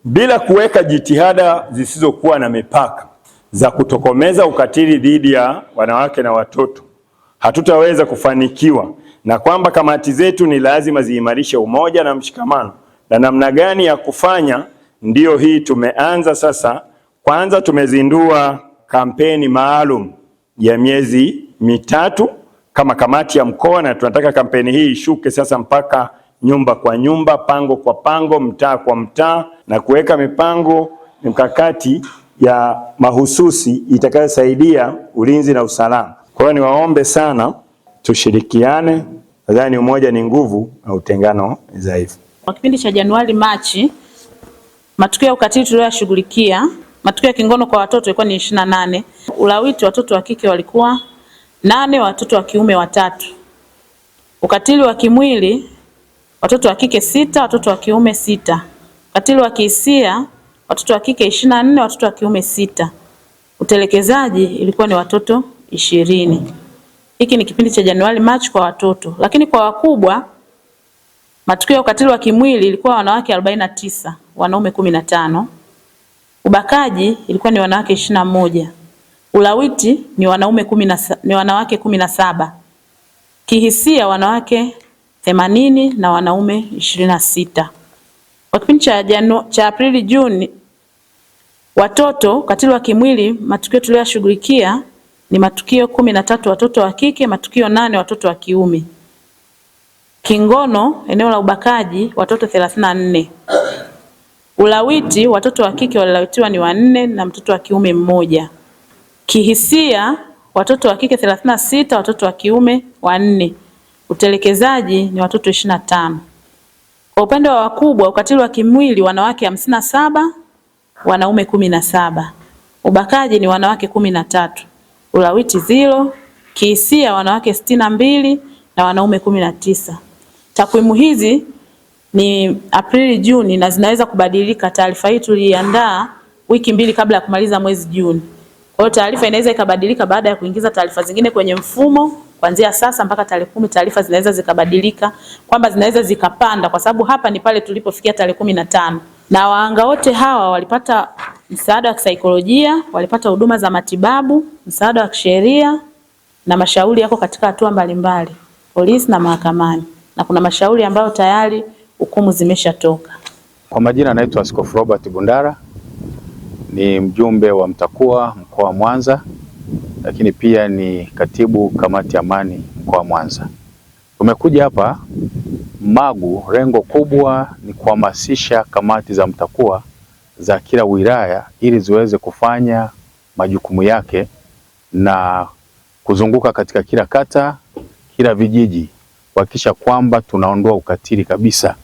bila kuweka jitihada zisizokuwa na mipaka za kutokomeza ukatili dhidi ya wanawake na watoto, hatutaweza kufanikiwa, na kwamba kamati zetu ni lazima ziimarishe umoja na mshikamano. Na namna gani ya kufanya ndiyo hii tumeanza sasa. Kwanza tumezindua kampeni maalum ya miezi mitatu kama kamati ya mkoa, na tunataka kampeni hii ishuke sasa mpaka nyumba kwa nyumba, pango kwa pango, mtaa kwa mtaa, na kuweka mipango mikakati ya mahususi itakayosaidia ulinzi na usalama. Kwa hiyo niwaombe sana tushirikiane. Nadhani umoja ni nguvu na utengano ni dhaifu. Kwa kipindi cha Januari Machi, matukio ya ukatili tuliyoshughulikia, matukio ya kingono kwa watoto ilikuwa ni 28. Ulawiti watoto wa kike walikuwa 8, watoto wa kiume 3. Ukatili wa kimwili watoto wa kike 6, watoto wa kiume 6. Ukatili wa kihisia watoto wa kike 24, watoto wa kiume 6. Utelekezaji ilikuwa ni watoto 20. Hiki ni kipindi cha Januari Machi kwa watoto. Lakini kwa wakubwa, matukio ya ukatili wa kimwili ilikuwa wanawake 49, wanaume 15. Ubakaji ilikuwa ni wanawake 21. Ulawiti ni wanawake 17. Kihisia wanawake 80 na wanaume 26. Kwa kipindi cha Aprili Juni, watoto ukatili wa kimwili matukio tuliyoshughulikia ni matukio 13 watoto wa kike, matukio 8 watoto wa kiume. Kingono eneo la ubakaji watoto 34. Ulawiti watoto wa kike walilawitiwa ni 4 na mtoto wa kiume 1. Kihisia watoto wa kike 36, watoto wa kiume 4. Utelekezaji ni watoto 25. Kwa upande wa wakubwa, ukatili wa kimwili wanawake 57, wanaume 17. Ubakaji ni wanawake 13. Ulawiti 0. Kihisia wanawake 62 na wanaume 19. Takwimu hizi ni Aprili Juni na zinaweza kubadilika. Taarifa hii tuliandaa wiki 2 kabla ya kumaliza mwezi Juni. Kwa hiyo taarifa inaweza ikabadilika baada ya kuingiza taarifa zingine kwenye mfumo. Kuanzia sasa mpaka tarehe 10 taarifa zinaweza zikabadilika, kwamba zinaweza zikapanda, kwa sababu hapa ni pale tulipofikia tarehe 15. Na wahanga wote hawa walipata msaada wa kisaikolojia, walipata huduma za matibabu, msaada wa kisheria, na mashauri yako katika hatua mbalimbali, polisi na mahakamani, na kuna mashauri ambayo tayari hukumu zimeshatoka. Kwa majina naitwa Askofu Robert Bundara, ni mjumbe wa MTAKUWA mkoa wa Mwanza, lakini pia ni katibu kamati ya amani mkoa wa Mwanza. Tumekuja hapa Magu, lengo kubwa ni kuhamasisha kamati za MTAKUWA za kila wilaya ili ziweze kufanya majukumu yake na kuzunguka katika kila kata, kila vijiji, kuhakikisha kwamba tunaondoa ukatili kabisa